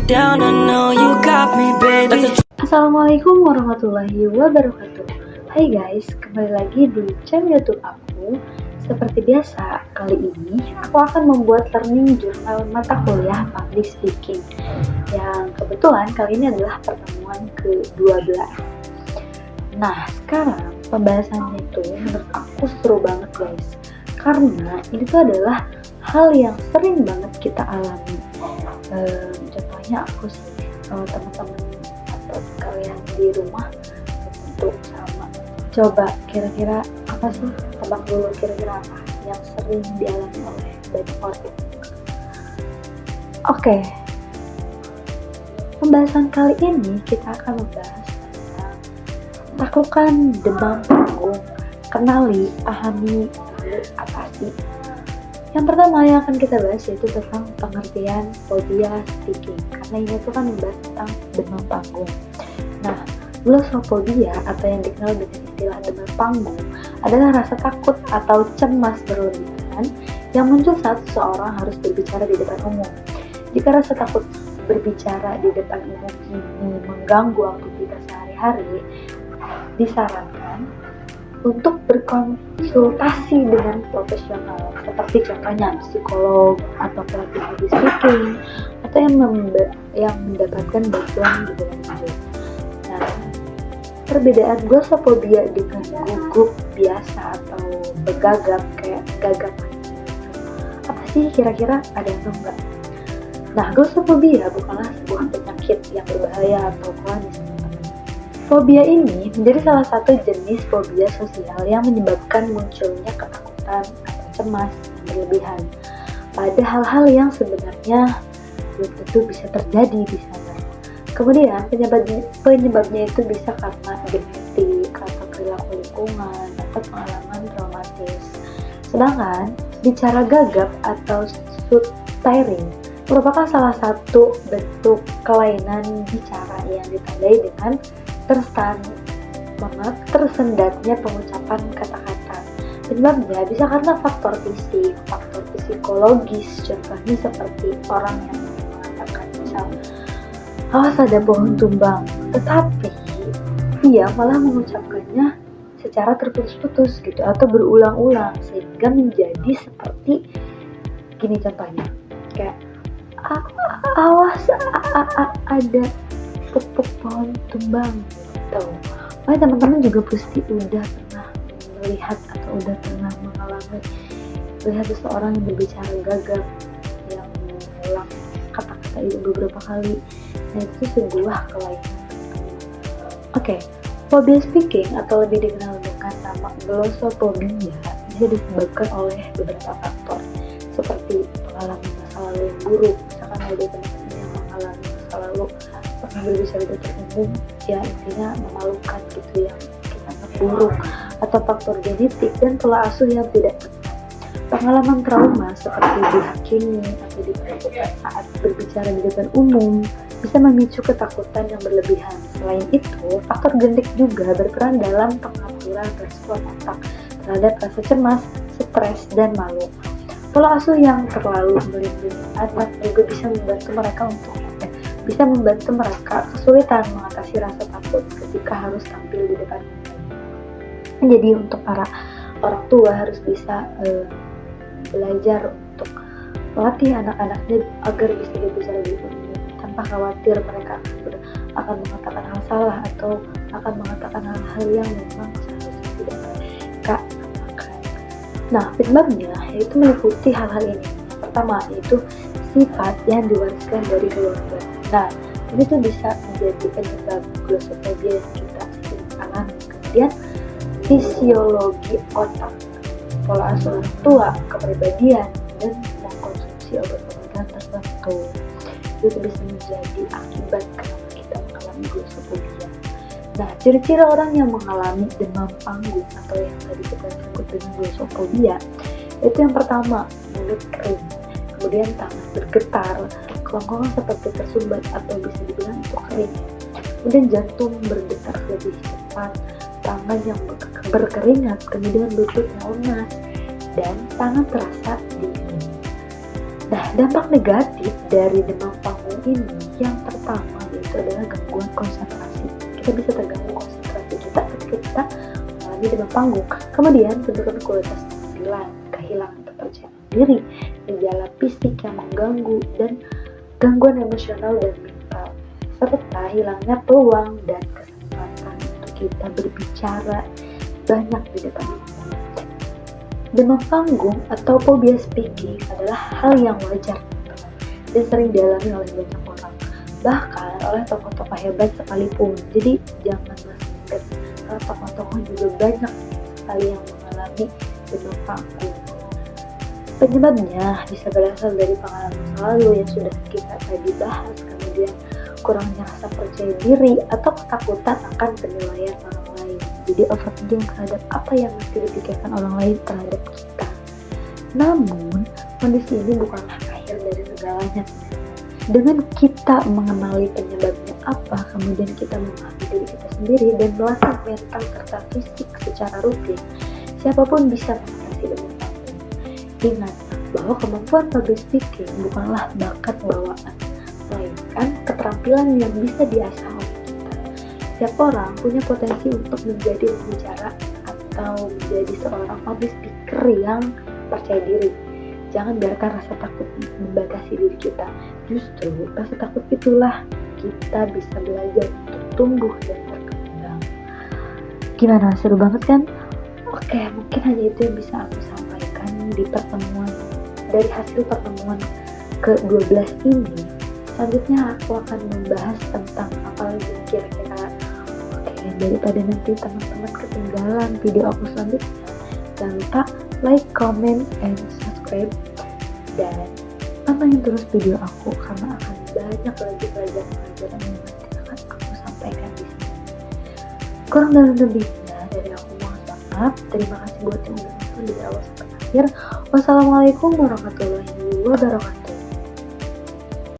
down, I know you got me, baby. Assalamualaikum warahmatullahi wabarakatuh. Hai guys, kembali lagi di channel YouTube aku. Seperti biasa, kali ini aku akan membuat learning journal mata kuliah public speaking, yang kebetulan kali ini adalah pertemuan ke-12. Nah, sekarang pembahasannya itu menurut aku seru banget guys, karena ini tuh adalah hal yang sering banget kita alami. Contohnya aku sih, teman-teman atau kalian di rumah tentu sama. Coba kira-kira apa sih, tebak dulu kira-kira apa yang sering dialami oleh banyak orang. Oke, pembahasan kali ini kita akan membahas tentang taklukan demam panggung, kenali, pahami, lalu apa sih. Yang pertama yang akan kita bahas yaitu tentang pengertian fobia speaking, karena ini tuh kan membahas tentang demam panggung. Nah, glossophobia atau yang dikenal dengan istilah demam panggung adalah rasa takut atau cemas berlebihan yang muncul saat seseorang harus berbicara di depan umum. Jika rasa takut berbicara di depan umum ini mengganggu aktivitas sehari-hari, disarankan untuk berkonsultasi dengan profesional seperti contohnya psikolog atau pelatih public speaking atau yang mendapatkan bantuan di dalam lanjut. Nah, perbedaan glossophobia dengan gugup biasa atau begagap kayak gagap apa sih kira-kira, ada yang tahu nggak? Nah, glossophobia bukanlah sebuah penyakit yang berbahaya atau kronis. Fobia ini menjadi salah satu jenis fobia sosial yang menyebabkan munculnya ketakutan atau cemas yang berlebihan pada hal-hal yang sebenarnya belum tentu bisa terjadi di sana. Kemudian penyebabnya itu bisa karena genetik atau perilaku lingkungan atau pengalaman traumatis. Sedangkan bicara gagap atau stuttering merupakan salah satu bentuk kelainan bicara yang ditandai dengan tersendatnya pengucapan kata-kata. Penyebabnya bisa karena faktor fisik, faktor psikologis, contohnya seperti orang yang mengatakan misal, awas ada pohon tumbang, tetapi dia malah mengucapkannya secara terputus-putus gitu atau berulang-ulang sehingga menjadi seperti gini contohnya, kayak awas ada pupuk pohon tumbang gitu. Makanya teman-teman juga pasti udah pernah melihat atau udah pernah mengalami melihat seseorang yang berbicara gagap, yang mengulang kata-kata itu beberapa kali. Nah, itu sebuah kelainan. Oke, fobia speaking atau lebih dikenal dengan nama glossophobia bisa disebabkan oleh beberapa faktor seperti pengalaman masa lalu yang buruk. Misalkan ada teman-teman yang mengalami masa lalu pernah berbicara di depan umum, ya intinya memalukan gitu, yang kita anggap buruk, atau faktor genetik dan pola asuh yang tidak tepat. Pengalaman trauma seperti dihakimi atau diperlakukan saat berbicara di depan umum bisa memicu ketakutan yang berlebihan. Selain itu, faktor genetik juga berperan dalam pengaturan respon otak terhadap rasa cemas, stres, dan malu. Pola asuh yang terlalu melindungi anak juga bisa membantu mereka kesulitan mengatasi rasa takut ketika harus tampil di depan umum. Jadi untuk para orang tua harus bisa belajar untuk melatih anak-anaknya agar bisa berbicara di depan umum tanpa khawatir mereka akan mengatakan hal salah atau akan mengatakan hal-hal yang memang seharusnya tidak mereka katakan. Nah, penyebabnya yaitu meliputi hal-hal ini. Yang pertama yaitu sifat yang diwariskan dari keluarga. Nah, ini tuh bisa menjadi penyebab glossophobia yang kita sering alami. Kemudian fisiologi otak, pola asuh orang tua, kepribadian, dan mengkonsumsi obat-obatan tertentu itu bisa menjadi akibat kenapa kita mengalami glossophobia. Nah, ciri-ciri orang yang mengalami demam panggung atau yang tadi kita sebut dengan glossophobia itu yang pertama, mulut kering, kemudian tangan bergetar, kerongkongan seperti tersumbat atau bisa dibilang itu kering, kemudian jantung berdetak lebih cepat, tangan yang berkeringat, kemudian lututnya lemas, dan tangan terasa dingin. Nah, dampak negatif dari demam panggung ini, yang pertama itu adalah gangguan konsentrasi. Kita bisa terganggu konsentrasi kita ketika kita mengalami demam panggung. Kemudian penurunan kualitas penampilan, kehilangan kepercayaan diri, gejala fisik yang mengganggu, dan gangguan emosional dan mental, serta hilangnya peluang dan kesempatan untuk kita berbicara banyak di depan umum. Demam panggung atau phobia speaking adalah hal yang wajar dan sering dialami oleh banyak orang, bahkan oleh tokoh-tokoh hebat sekalipun. Jadi jangan masingkat, karena tokoh-tokoh juga banyak sekali yang mengalami demam panggung. Penyebabnya bisa berasal dari pengalaman lalu yang sudah kita tadi bahas, kemudian kurangnya rasa percaya diri atau ketakutan akan penilaian orang lain. Jadi overthinking terhadap apa yang mesti dipikirkan orang lain terhadap kita. Namun, kondisi ini bukanlah akhir dari segalanya. Dengan kita mengenali penyebabnya apa, kemudian kita memahami diri kita sendiri dan melatih mental serta fisik secara rutin, siapapun bisa mengatasi demam panggung. Ingat bahwa kemampuan public speaking bukanlah bakat bawaan, melainkan keterampilan yang bisa diasah oleh kita. Setiap orang punya potensi untuk menjadi pembicara atau menjadi seorang public speaker yang percaya diri. Jangan biarkan rasa takut membatasi diri kita. Justru rasa takut itulah kita bisa belajar untuk tumbuh dan berkembang. Gimana, seru banget kan? Oke, mungkin hanya itu yang bisa aku sampaikan di pertemuan, dari hasil pertemuan ke-12 ini. Selanjutnya aku akan membahas tentang apa lagi kira-kira. Oke, daripada nanti teman-teman ketinggalan video aku selanjutnya, jangan lupa like, comment, and subscribe, dan pantengin terus video aku karena akan banyak lagi pelajaran-pelajaran yang nanti akan aku sampaikan di sini. Kurang dan lebihnya dari aku mohon maaf. Terima kasih buat yang udah nonton dari awal sampai akhir. Wassalamualaikum warahmatullahi wabarakatuh.